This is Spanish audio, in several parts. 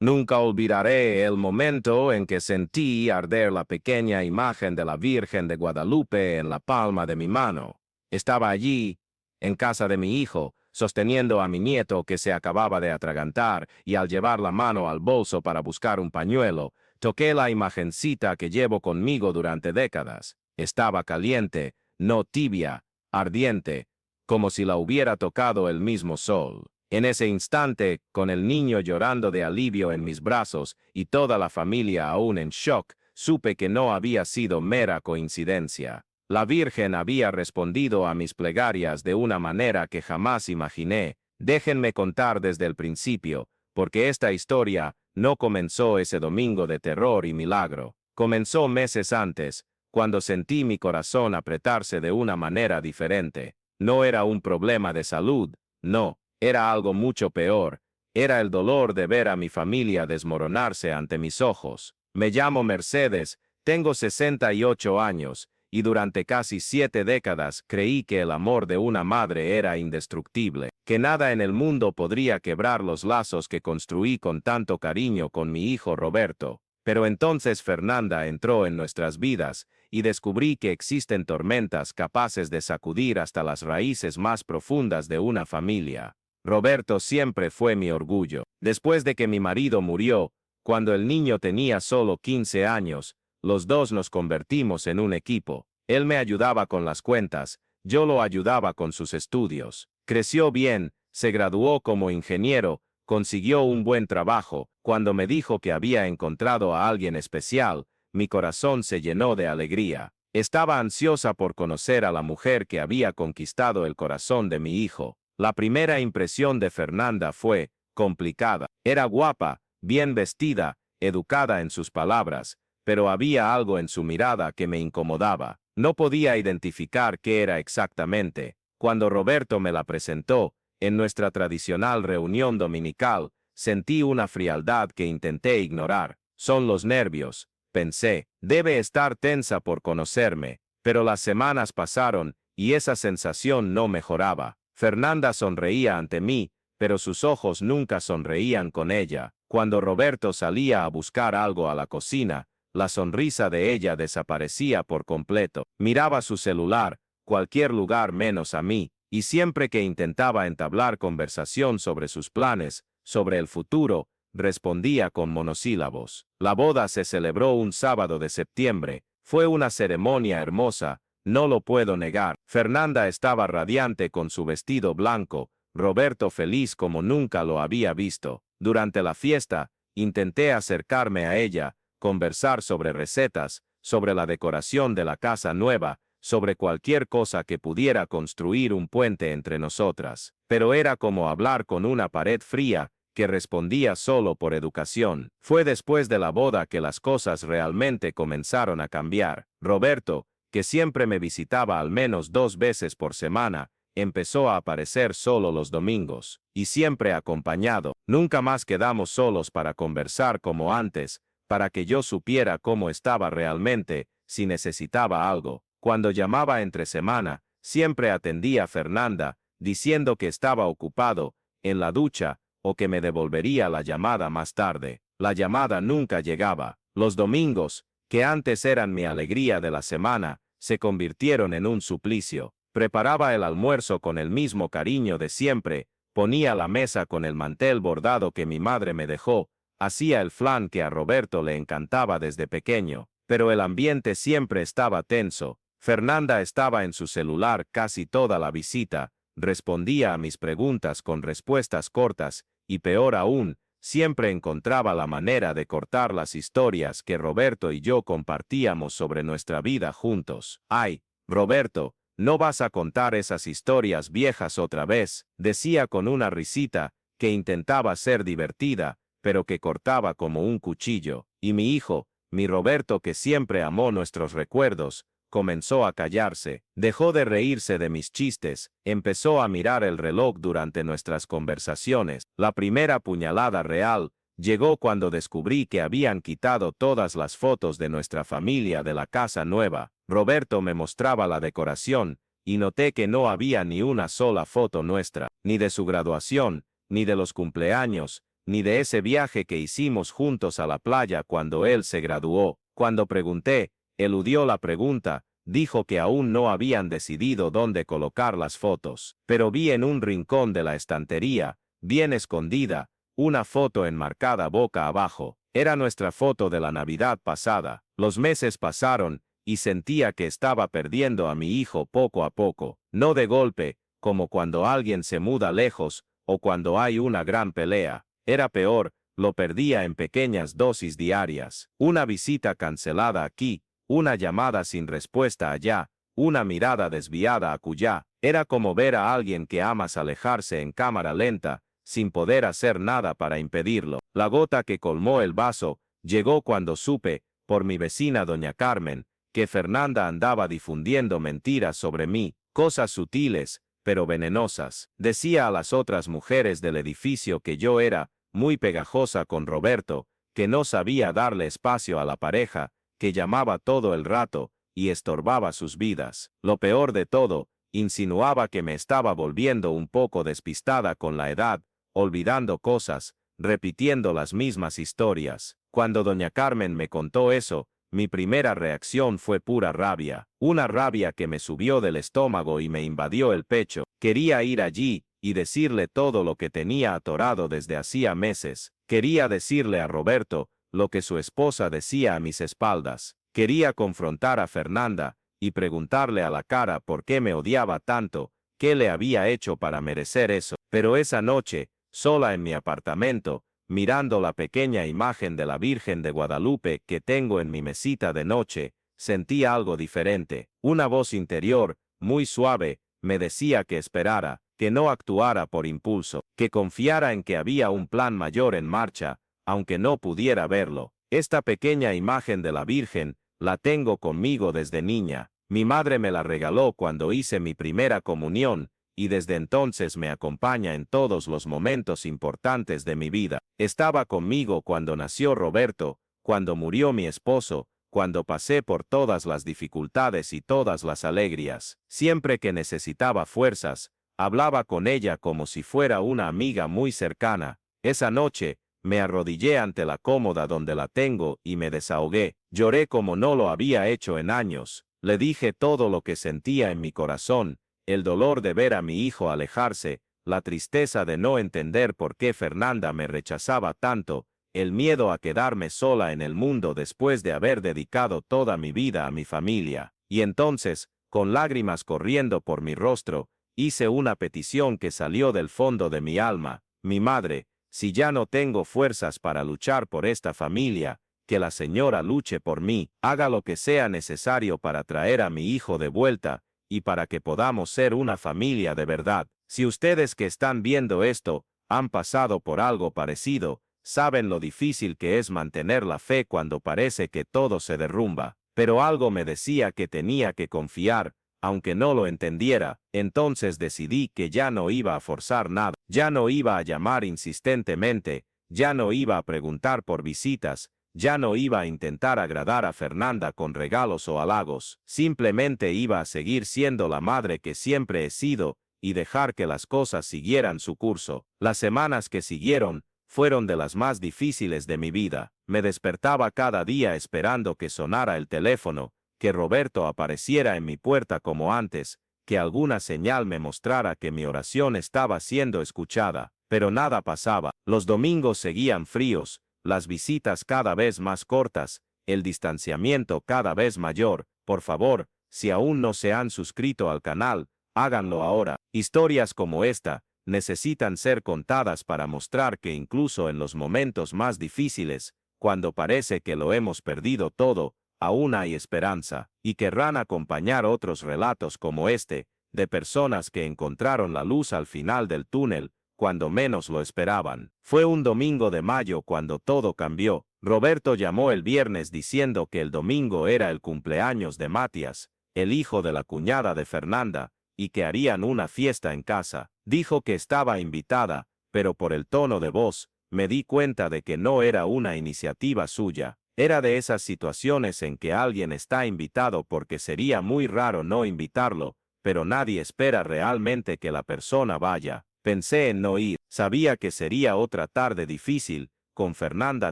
Nunca olvidaré el momento en que sentí arder la pequeña imagen de la Virgen de Guadalupe en la palma de mi mano. Estaba allí, en casa de mi hijo, sosteniendo a mi nieto que se acababa de atragantar, y al llevar la mano al bolso para buscar un pañuelo, toqué la imagencita que llevo conmigo durante décadas. Estaba caliente, no tibia, ardiente, como si la hubiera tocado el mismo sol. En ese instante, con el niño llorando de alivio en mis brazos y toda la familia aún en shock, supe que no había sido mera coincidencia. La Virgen había respondido a mis plegarias de una manera que jamás imaginé. Déjenme contar desde el principio, porque esta historia no comenzó ese domingo de terror y milagro. Comenzó meses antes, cuando sentí mi corazón apretarse de una manera diferente. No era un problema de salud, no. Era algo mucho peor. Era el dolor de ver a mi familia desmoronarse ante mis ojos. Me llamo Mercedes, tengo 68 años, y durante casi 7 décadas creí que el amor de una madre era indestructible, que nada en el mundo podría quebrar los lazos que construí con tanto cariño con mi hijo Roberto. Pero entonces Fernanda entró en nuestras vidas, y descubrí que existen tormentas capaces de sacudir hasta las raíces más profundas de una familia. Roberto siempre fue mi orgullo. Después de que mi marido murió, cuando el niño tenía solo 15 años, los dos nos convertimos en un equipo. Él me ayudaba con las cuentas, yo lo ayudaba con sus estudios. Creció bien, se graduó como ingeniero, consiguió un buen trabajo. Cuando me dijo que había encontrado a alguien especial, mi corazón se llenó de alegría. Estaba ansiosa por conocer a la mujer que había conquistado el corazón de mi hijo. La primera impresión de Fernanda fue complicada. Era guapa, bien vestida, educada en sus palabras, pero había algo en su mirada que me incomodaba. No podía identificar qué era exactamente. Cuando Roberto me la presentó, en nuestra tradicional reunión dominical, sentí una frialdad que intenté ignorar. Son los nervios, pensé. Debe estar tensa por conocerme, pero las semanas pasaron y esa sensación no mejoraba. Fernanda sonreía ante mí, pero sus ojos nunca sonreían con ella. Cuando Roberto salía a buscar algo a la cocina, la sonrisa de ella desaparecía por completo. Miraba su celular, cualquier lugar menos a mí, y siempre que intentaba entablar conversación sobre sus planes, sobre el futuro, respondía con monosílabos. La boda se celebró un sábado de septiembre. Fue una ceremonia hermosa. No lo puedo negar. Fernanda estaba radiante con su vestido blanco, Roberto feliz como nunca lo había visto. Durante la fiesta, intenté acercarme a ella, conversar sobre recetas, sobre la decoración de la casa nueva, sobre cualquier cosa que pudiera construir un puente entre nosotras. Pero era como hablar con una pared fría, que respondía solo por educación. Fue después de la boda que las cosas realmente comenzaron a cambiar. Roberto, que siempre me visitaba al menos 2 veces por semana, empezó a aparecer solo los domingos, y siempre acompañado. Nunca más quedamos solos para conversar como antes, para que yo supiera cómo estaba realmente, si necesitaba algo. Cuando llamaba entre semana, siempre atendía a Fernanda, diciendo que estaba ocupado, en la ducha, o que me devolvería la llamada más tarde. La llamada nunca llegaba. Los domingos, que antes eran mi alegría de la semana, se convirtieron en un suplicio. Preparaba el almuerzo con el mismo cariño de siempre, ponía la mesa con el mantel bordado que mi madre me dejó, hacía el flan que a Roberto le encantaba desde pequeño, pero el ambiente siempre estaba tenso. Fernanda estaba en su celular casi toda la visita, respondía a mis preguntas con respuestas cortas, y peor aún, siempre encontraba la manera de cortar las historias que Roberto y yo compartíamos sobre nuestra vida juntos. «Ay, Roberto, no vas a contar esas historias viejas otra vez», decía con una risita que intentaba ser divertida, pero que cortaba como un cuchillo. Y mi hijo, mi Roberto, que siempre amó nuestros recuerdos, comenzó a callarse, dejó de reírse de mis chistes, empezó a mirar el reloj durante nuestras conversaciones. La primera puñalada real llegó cuando descubrí que habían quitado todas las fotos de nuestra familia de la casa nueva. Roberto me mostraba la decoración, y noté que no había ni una sola foto nuestra, ni de su graduación, ni de los cumpleaños, ni de ese viaje que hicimos juntos a la playa cuando él se graduó. Cuando pregunté, eludió la pregunta, dijo que aún no habían decidido dónde colocar las fotos, pero vi en un rincón de la estantería, bien escondida, una foto enmarcada boca abajo. Era nuestra foto de la Navidad pasada. Los meses pasaron, y sentía que estaba perdiendo a mi hijo poco a poco, no de golpe, como cuando alguien se muda lejos, o cuando hay una gran pelea. Era peor, lo perdía en pequeñas dosis diarias. Una visita cancelada aquí, una llamada sin respuesta allá, una mirada desviada acullá. Era como ver a alguien que amas alejarse en cámara lenta, sin poder hacer nada para impedirlo. La gota que colmó el vaso llegó cuando supe, por mi vecina doña Carmen, que Fernanda andaba difundiendo mentiras sobre mí, cosas sutiles, pero venenosas. Decía a las otras mujeres del edificio que yo era muy pegajosa con Roberto, que no sabía darle espacio a la pareja, que llamaba todo el rato, y estorbaba sus vidas. Lo peor de todo, insinuaba que me estaba volviendo un poco despistada con la edad, olvidando cosas, repitiendo las mismas historias. Cuando doña Carmen me contó eso, mi primera reacción fue pura rabia, una rabia que me subió del estómago y me invadió el pecho. Quería ir allí y decirle todo lo que tenía atorado desde hacía meses. Quería decirle a Roberto lo que su esposa decía a mis espaldas. Quería confrontar a Fernanda y preguntarle a la cara por qué me odiaba tanto, qué le había hecho para merecer eso. Pero esa noche, sola en mi apartamento, mirando la pequeña imagen de la Virgen de Guadalupe que tengo en mi mesita de noche, sentí algo diferente. Una voz interior, muy suave, me decía que esperara, que no actuara por impulso, que confiara en que había un plan mayor en marcha, aunque no pudiera verlo. Esta pequeña imagen de la Virgen la tengo conmigo desde niña. Mi madre me la regaló cuando hice mi primera comunión, y desde entonces me acompaña en todos los momentos importantes de mi vida. Estaba conmigo cuando nació Roberto, cuando murió mi esposo, cuando pasé por todas las dificultades y todas las alegrías. Siempre que necesitaba fuerzas, hablaba con ella como si fuera una amiga muy cercana. Esa noche, me arrodillé ante la cómoda donde la tengo y me desahogué. Lloré como no lo había hecho en años. Le dije todo lo que sentía en mi corazón, el dolor de ver a mi hijo alejarse, la tristeza de no entender por qué Fernanda me rechazaba tanto, el miedo a quedarme sola en el mundo después de haber dedicado toda mi vida a mi familia. Y entonces, con lágrimas corriendo por mi rostro, hice una petición que salió del fondo de mi alma. Mi madre, si ya no tengo fuerzas para luchar por esta familia, que la señora luche por mí, haga lo que sea necesario para traer a mi hijo de vuelta, y para que podamos ser una familia de verdad. Si ustedes que están viendo esto, han pasado por algo parecido, saben lo difícil que es mantener la fe cuando parece que todo se derrumba. Pero algo me decía que tenía que confiar, aunque no lo entendiera. Entonces decidí que ya no iba a forzar nada, ya no iba a llamar insistentemente, ya no iba a preguntar por visitas, ya no iba a intentar agradar a Fernanda con regalos o halagos. Simplemente iba a seguir siendo la madre que siempre he sido, y dejar que las cosas siguieran su curso. Las semanas que siguieron fueron de las más difíciles de mi vida. Me despertaba cada día esperando que sonara el teléfono, que Roberto apareciera en mi puerta como antes, que alguna señal me mostrara que mi oración estaba siendo escuchada, pero nada pasaba. Los domingos seguían fríos, las visitas cada vez más cortas, el distanciamiento cada vez mayor. Por favor, si aún no se han suscrito al canal, háganlo ahora. Historias como esta necesitan ser contadas para mostrar que incluso en los momentos más difíciles, cuando parece que lo hemos perdido todo, aún hay esperanza, y querrán acompañar otros relatos como este, de personas que encontraron la luz al final del túnel, cuando menos lo esperaban. Fue un domingo de mayo cuando todo cambió. Roberto llamó el viernes diciendo que el domingo era el cumpleaños de Matías, el hijo de la cuñada de Fernanda, y que harían una fiesta en casa. Dijo que estaba invitada, pero por el tono de voz, me di cuenta de que no era una iniciativa suya. Era de esas situaciones en que alguien está invitado porque sería muy raro no invitarlo, pero nadie espera realmente que la persona vaya. Pensé en no ir. Sabía que sería otra tarde difícil, con Fernanda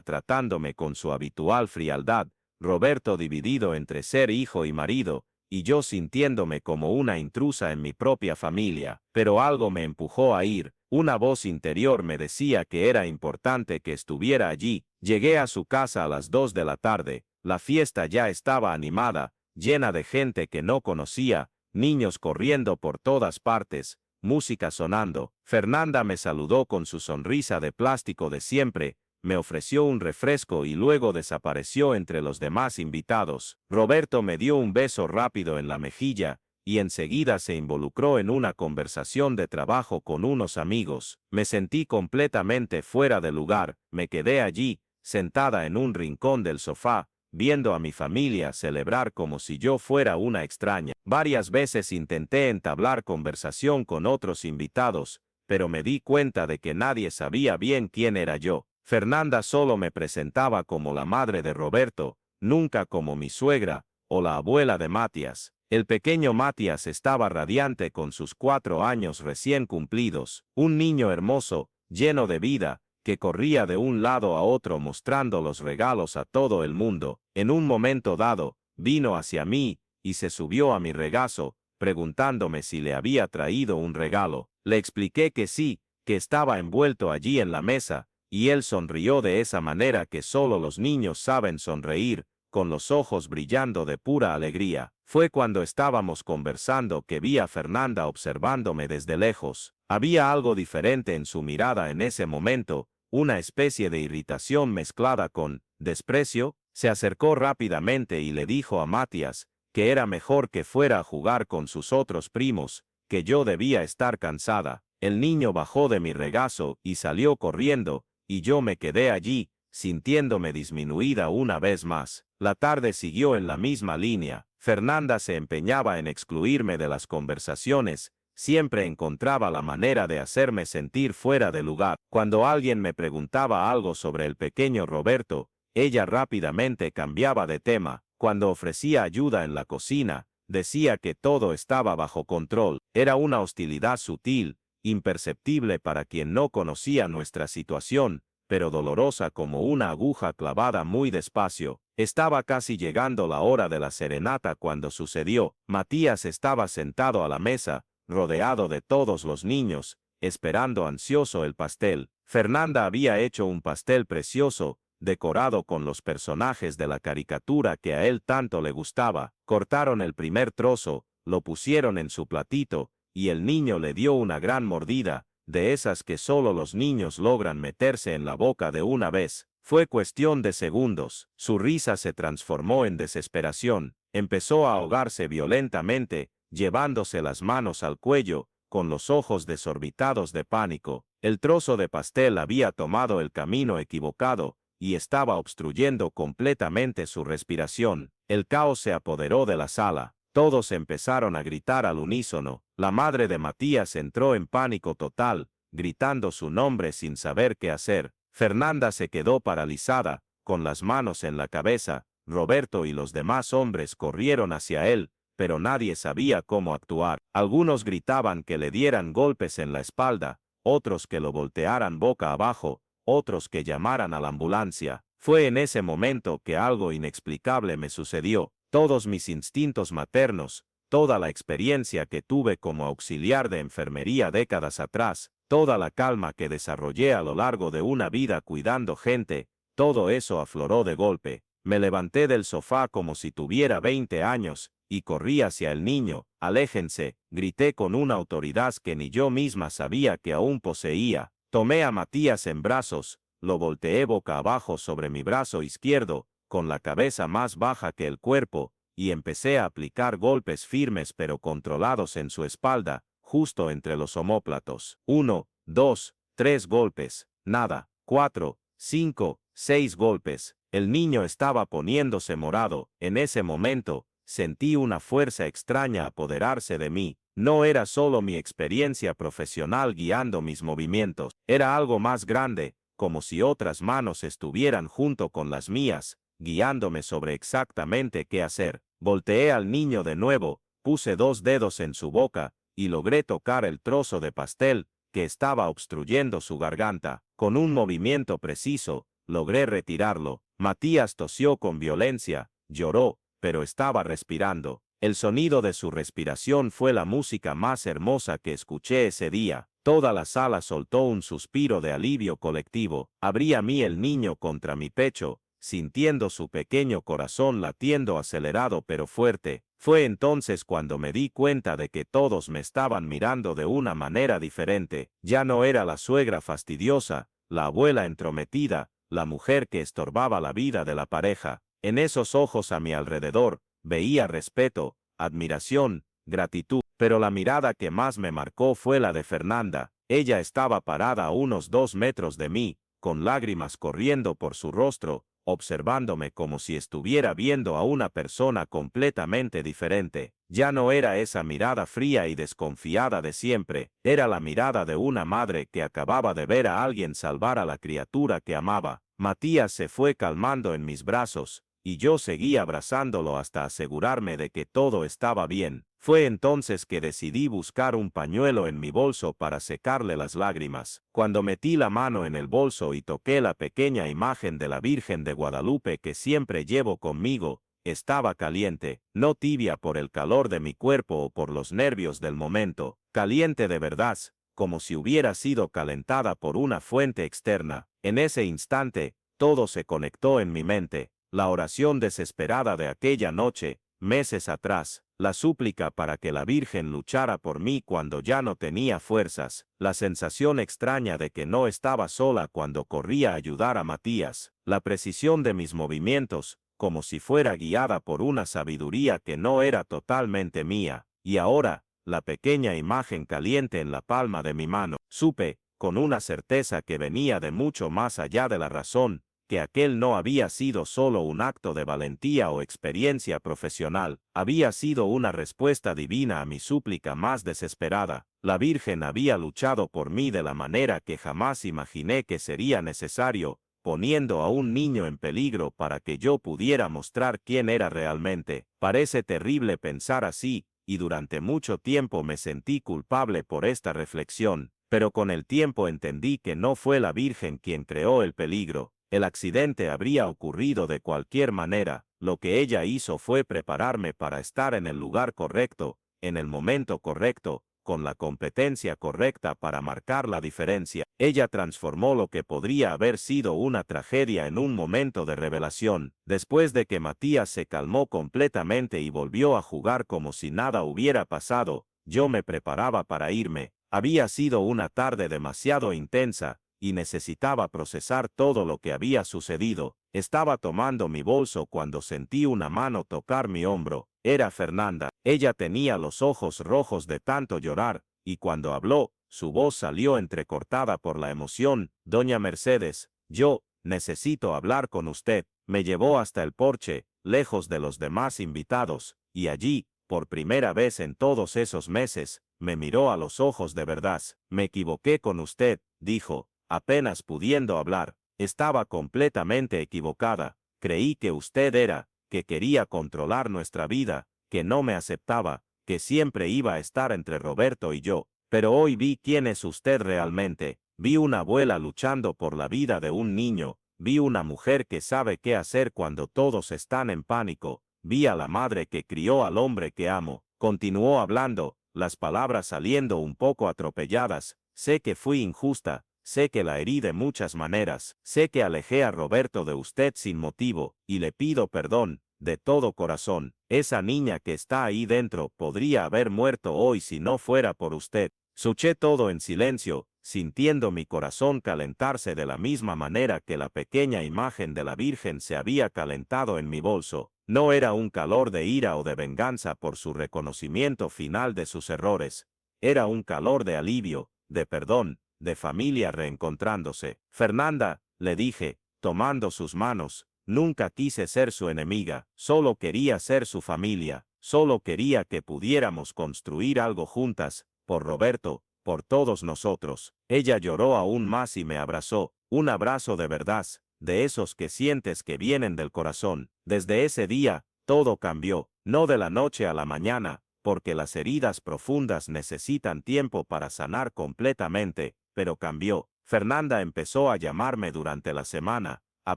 tratándome con su habitual frialdad, Roberto dividido entre ser hijo y marido, y yo sintiéndome como una intrusa en mi propia familia. Pero algo me empujó a ir. Una voz interior me decía que era importante que estuviera allí. Llegué a su casa a las 2 de la tarde. La fiesta ya estaba animada, llena de gente que no conocía, niños corriendo por todas partes, música sonando. Fernanda me saludó con su sonrisa de plástico de siempre, me ofreció un refresco y luego desapareció entre los demás invitados. Roberto me dio un beso rápido en la mejilla, y enseguida se involucró en una conversación de trabajo con unos amigos. Me sentí completamente fuera de lugar, me quedé allí, sentada en un rincón del sofá, viendo a mi familia celebrar como si yo fuera una extraña. Varias veces intenté entablar conversación con otros invitados, pero me di cuenta de que nadie sabía bien quién era yo. Fernanda solo me presentaba como la madre de Roberto, nunca como mi suegra o la abuela de Matías. El pequeño Matías estaba radiante con sus 4 años recién cumplidos, un niño hermoso, lleno de vida, que corría de un lado a otro mostrando los regalos a todo el mundo. En un momento dado, vino hacia mí y se subió a mi regazo, preguntándome si le había traído un regalo. Le expliqué que sí, que estaba envuelto allí en la mesa, y él sonrió de esa manera que solo los niños saben sonreír, con los ojos brillando de pura alegría. Fue cuando estábamos conversando que vi a Fernanda observándome desde lejos. Había algo diferente en su mirada en ese momento, una especie de irritación mezclada con desprecio. Se acercó rápidamente y le dijo a Matías que era mejor que fuera a jugar con sus otros primos, que yo debía estar cansada. El niño bajó de mi regazo y salió corriendo, y yo me quedé allí, sintiéndome disminuida una vez más. La tarde siguió en la misma línea. Fernanda se empeñaba en excluirme de las conversaciones, siempre encontraba la manera de hacerme sentir fuera de lugar. Cuando alguien me preguntaba algo sobre el pequeño Roberto, ella rápidamente cambiaba de tema. Cuando ofrecía ayuda en la cocina, decía que todo estaba bajo control. Era una hostilidad sutil, imperceptible para quien no conocía nuestra situación, pero dolorosa como una aguja clavada muy despacio. Estaba casi llegando la hora de la serenata cuando sucedió. Matías estaba sentado a la mesa, rodeado de todos los niños, esperando ansioso el pastel. Fernanda había hecho un pastel precioso, decorado con los personajes de la caricatura que a él tanto le gustaba. Cortaron el primer trozo, lo pusieron en su platito, y el niño le dio una gran mordida, de esas que solo los niños logran meterse en la boca de una vez. Fue cuestión de segundos. Su risa se transformó en desesperación. Empezó a ahogarse violentamente, llevándose las manos al cuello, con los ojos desorbitados de pánico. El trozo de pastel había tomado el camino equivocado, y estaba obstruyendo completamente su respiración. El caos se apoderó de la sala. Todos empezaron a gritar al unísono. La madre de Matías entró en pánico total, gritando su nombre sin saber qué hacer. Fernanda se quedó paralizada, con las manos en la cabeza. Roberto y los demás hombres corrieron hacia él, pero nadie sabía cómo actuar. Algunos gritaban que le dieran golpes en la espalda, otros que lo voltearan boca abajo, otros que llamaran a la ambulancia. Fue en ese momento que algo inexplicable me sucedió. Todos mis instintos maternos, toda la experiencia que tuve como auxiliar de enfermería décadas atrás, toda la calma que desarrollé a lo largo de una vida cuidando gente, todo eso afloró de golpe. Me levanté del sofá como si tuviera 20 años, y corrí hacia el niño. «Aléjense», grité con una autoridad que ni yo misma sabía que aún poseía. Tomé a Matías en brazos, lo volteé boca abajo sobre mi brazo izquierdo, con la cabeza más baja que el cuerpo, y empecé a aplicar golpes firmes pero controlados en su espalda, justo entre los omóplatos. 1, 2, 3 golpes, nada, 4, 5, 6 golpes. El niño estaba poniéndose morado. En ese momento, sentí una fuerza extraña apoderarse de mí. No era solo mi experiencia profesional guiando mis movimientos, era algo más grande, como si otras manos estuvieran junto con las mías, guiándome sobre exactamente qué hacer. Volteé al niño de nuevo, puse 2 dedos en su boca, y logré tocar el trozo de pastel, que estaba obstruyendo su garganta. Con un movimiento preciso, logré retirarlo. Matías tosió con violencia, lloró, pero estaba respirando. El sonido de su respiración fue la música más hermosa que escuché ese día. Toda la sala soltó un suspiro de alivio colectivo. Abrí a mí el niño contra mi pecho, sintiendo su pequeño corazón latiendo acelerado pero fuerte. Fue entonces cuando me di cuenta de que todos me estaban mirando de una manera diferente. Ya no era la suegra fastidiosa, la abuela entrometida, la mujer que estorbaba la vida de la pareja. En esos ojos a mi alrededor, veía respeto, admiración, gratitud, pero la mirada que más me marcó fue la de Fernanda. Ella estaba parada a unos 2 metros de mí, con lágrimas corriendo por su rostro, observándome como si estuviera viendo a una persona completamente diferente. Ya no era esa mirada fría y desconfiada de siempre, era la mirada de una madre que acababa de ver a alguien salvar a la criatura que amaba. Matías se fue calmando en mis brazos, y yo seguí abrazándolo hasta asegurarme de que todo estaba bien. Fue entonces que decidí buscar un pañuelo en mi bolso para secarle las lágrimas. Cuando metí la mano en el bolso y toqué la pequeña imagen de la Virgen de Guadalupe que siempre llevo conmigo, estaba caliente, no tibia por el calor de mi cuerpo o por los nervios del momento, caliente de verdad, como si hubiera sido calentada por una fuente externa. En ese instante, todo se conectó en mi mente. La oración desesperada de aquella noche, meses atrás, la súplica para que la Virgen luchara por mí cuando ya no tenía fuerzas, la sensación extraña de que no estaba sola cuando corría a ayudar a Matías, la precisión de mis movimientos, como si fuera guiada por una sabiduría que no era totalmente mía, y ahora, la pequeña imagen caliente en la palma de mi mano. Supe, con una certeza que venía de mucho más allá de la razón, que aquel no había sido solo un acto de valentía o experiencia profesional, había sido una respuesta divina a mi súplica más desesperada. La Virgen había luchado por mí de la manera que jamás imaginé que sería necesario, poniendo a un niño en peligro para que yo pudiera mostrar quién era realmente. Parece terrible pensar así, y durante mucho tiempo me sentí culpable por esta reflexión, pero con el tiempo entendí que no fue la Virgen quien creó el peligro. El accidente habría ocurrido de cualquier manera. Lo que ella hizo fue prepararme para estar en el lugar correcto, en el momento correcto, con la competencia correcta para marcar la diferencia. Ella transformó lo que podría haber sido una tragedia en un momento de revelación. Después de que Matías se calmó completamente y volvió a jugar como si nada hubiera pasado, yo me preparaba para irme. Había sido una tarde demasiado intensa, y necesitaba procesar todo lo que había sucedido. Estaba tomando mi bolso cuando sentí una mano tocar mi hombro. Era Fernanda. Ella tenía los ojos rojos de tanto llorar, y cuando habló, su voz salió entrecortada por la emoción. Doña Mercedes, yo necesito hablar con usted. Me llevó hasta el porche, lejos de los demás invitados, y allí, por primera vez en todos esos meses, me miró a los ojos de verdad. Me equivoqué con usted, dijo, apenas pudiendo hablar. Estaba completamente equivocada. Creí que usted era, que quería controlar nuestra vida, que no me aceptaba, que siempre iba a estar entre Roberto y yo. Pero hoy vi quién es usted realmente. Vi una abuela luchando por la vida de un niño. Vi una mujer que sabe qué hacer cuando todos están en pánico. Vi a la madre que crió al hombre que amo. Continuó hablando, las palabras saliendo un poco atropelladas. Sé que fui injusta. Sé que la herí de muchas maneras, sé que alejé a Roberto de usted sin motivo, y le pido perdón, de todo corazón. Esa niña que está ahí dentro podría haber muerto hoy si no fuera por usted. Escuché todo en silencio, sintiendo mi corazón calentarse de la misma manera que la pequeña imagen de la Virgen se había calentado en mi bolso. No era un calor de ira o de venganza por su reconocimiento final de sus errores. Era un calor de alivio, de perdón, de familia reencontrándose. Fernanda, le dije, tomando sus manos, nunca quise ser su enemiga, solo quería ser su familia, solo quería que pudiéramos construir algo juntas, por Roberto, por todos nosotros. Ella lloró aún más y me abrazó, un abrazo de verdad, de esos que sientes que vienen del corazón. Desde ese día, todo cambió, no de la noche a la mañana, porque las heridas profundas necesitan tiempo para sanar completamente, pero cambió. Fernanda empezó a llamarme durante la semana, a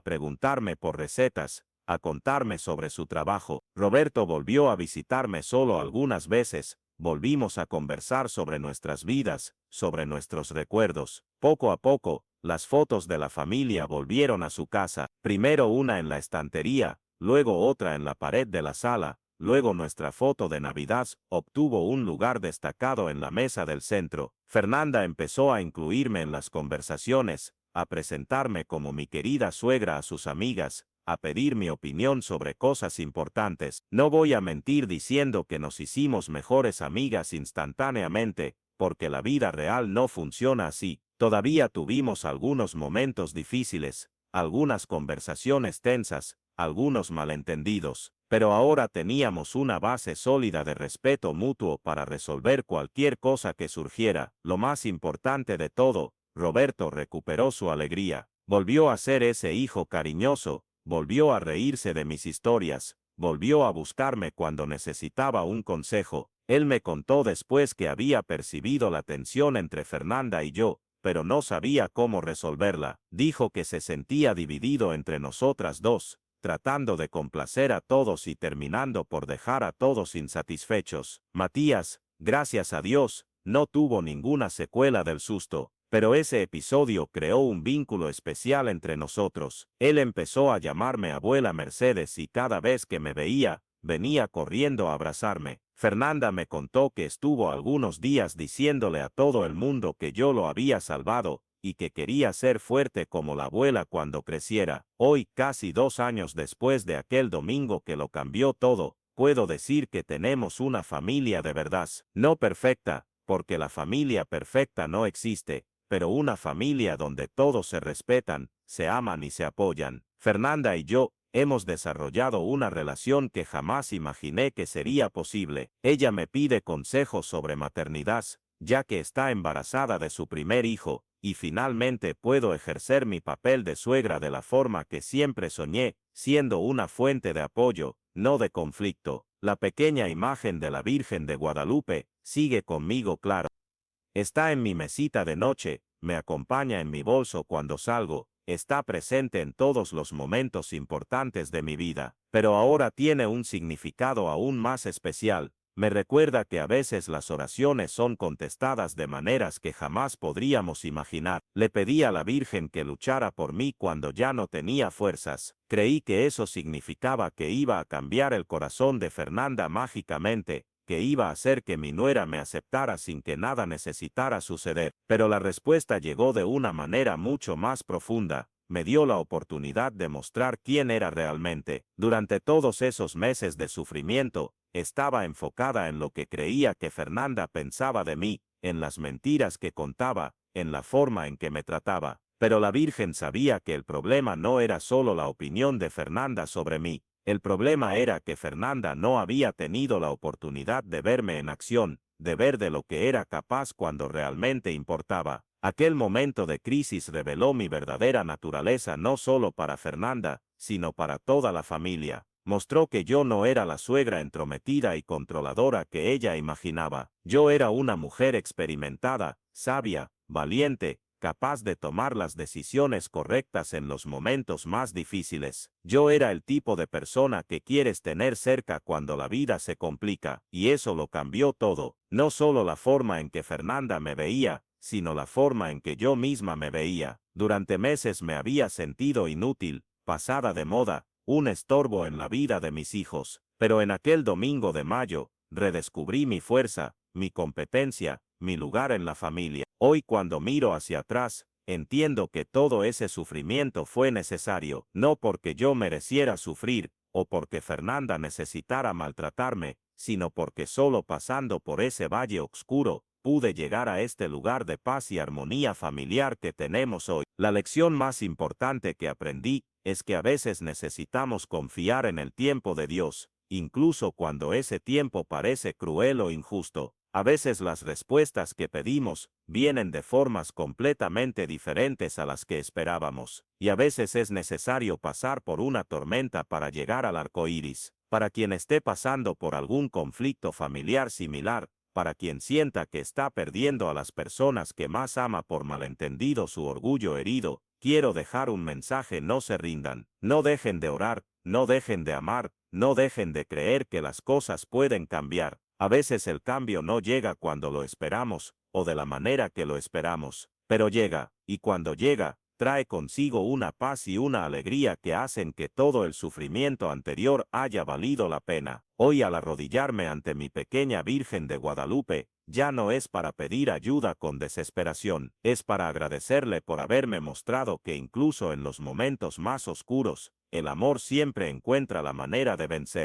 preguntarme por recetas, a contarme sobre su trabajo. Roberto volvió a visitarme solo algunas veces, volvimos a conversar sobre nuestras vidas, sobre nuestros recuerdos. Poco a poco, las fotos de la familia volvieron a su casa, primero una en la estantería, luego otra en la pared de la sala, luego nuestra foto de Navidad obtuvo un lugar destacado en la mesa del centro. Fernanda empezó a incluirme en las conversaciones, a presentarme como mi querida suegra a sus amigas, a pedir mi opinión sobre cosas importantes. No voy a mentir diciendo que nos hicimos mejores amigas instantáneamente, porque la vida real no funciona así. Todavía tuvimos algunos momentos difíciles, algunas conversaciones tensas, algunos malentendidos, pero ahora teníamos una base sólida de respeto mutuo para resolver cualquier cosa que surgiera. Lo más importante de todo, Roberto recuperó su alegría, volvió a ser ese hijo cariñoso, volvió a reírse de mis historias, volvió a buscarme cuando necesitaba un consejo. Él me contó después que había percibido la tensión entre Fernanda y yo, pero no sabía cómo resolverla. Dijo que se sentía dividido entre nosotras dos, tratando de complacer a todos y terminando por dejar a todos insatisfechos. Matías, gracias a Dios, no tuvo ninguna secuela del susto, pero ese episodio creó un vínculo especial entre nosotros. Él empezó a llamarme abuela Mercedes y cada vez que me veía, venía corriendo a abrazarme. Fernanda me contó que estuvo algunos días diciéndole a todo el mundo que yo lo había salvado, y que quería ser fuerte como la abuela cuando creciera. Hoy, casi 2 años después de aquel domingo que lo cambió todo, puedo decir que tenemos una familia de verdad. No perfecta, porque la familia perfecta no existe, pero una familia donde todos se respetan, se aman y se apoyan. Fernanda y yo hemos desarrollado una relación que jamás imaginé que sería posible. Ella me pide consejos sobre maternidad, ya que está embarazada de su primer hijo, y finalmente puedo ejercer mi papel de suegra de la forma que siempre soñé, siendo una fuente de apoyo, no de conflicto. La pequeña imagen de la Virgen de Guadalupe sigue conmigo claro. Está en mi mesita de noche, me acompaña en mi bolso cuando salgo, está presente en todos los momentos importantes de mi vida, pero ahora tiene un significado aún más especial. Me recuerda que a veces las oraciones son contestadas de maneras que jamás podríamos imaginar. Le pedí a la Virgen que luchara por mí cuando ya no tenía fuerzas. Creí que eso significaba que iba a cambiar el corazón de Fernanda mágicamente, que iba a hacer que mi nuera me aceptara sin que nada necesitara suceder. Pero la respuesta llegó de una manera mucho más profunda. Me dio la oportunidad de mostrar quién era realmente. Durante todos esos meses de sufrimiento, estaba enfocada en lo que creía que Fernanda pensaba de mí, en las mentiras que contaba, en la forma en que me trataba. Pero la Virgen sabía que el problema no era solo la opinión de Fernanda sobre mí. El problema era que Fernanda no había tenido la oportunidad de verme en acción, de ver de lo que era capaz cuando realmente importaba. Aquel momento de crisis reveló mi verdadera naturaleza no solo para Fernanda, sino para toda la familia. Mostró que yo no era la suegra entrometida y controladora que ella imaginaba. Yo era una mujer experimentada, sabia, valiente, capaz de tomar las decisiones correctas en los momentos más difíciles. Yo era el tipo de persona que quieres tener cerca cuando la vida se complica, y eso lo cambió todo. No solo la forma en que Fernanda me veía, sino la forma en que yo misma me veía. Durante meses me había sentido inútil, pasada de moda, un estorbo en la vida de mis hijos. Pero en aquel domingo de mayo, redescubrí mi fuerza, mi competencia, mi lugar en la familia. Hoy cuando miro hacia atrás, entiendo que todo ese sufrimiento fue necesario, no porque yo mereciera sufrir, o porque Fernanda necesitara maltratarme, sino porque solo pasando por ese valle oscuro, pude llegar a este lugar de paz y armonía familiar que tenemos hoy. La lección más importante que aprendí es que a veces necesitamos confiar en el tiempo de Dios, incluso cuando ese tiempo parece cruel o injusto. A veces las respuestas que pedimos vienen de formas completamente diferentes a las que esperábamos, y a veces es necesario pasar por una tormenta para llegar al arco iris. Para quien esté pasando por algún conflicto familiar similar, para quien sienta que está perdiendo a las personas que más ama por malentendido su orgullo herido, quiero dejar un mensaje: no se rindan, no dejen de orar, no dejen de amar, no dejen de creer que las cosas pueden cambiar. A veces el cambio no llega cuando lo esperamos, o de la manera que lo esperamos, pero llega, y cuando llega, trae consigo una paz y una alegría que hacen que todo el sufrimiento anterior haya valido la pena. Hoy, al arrodillarme ante mi pequeña Virgen de Guadalupe, ya no es para pedir ayuda con desesperación, es para agradecerle por haberme mostrado que incluso en los momentos más oscuros, el amor siempre encuentra la manera de vencer.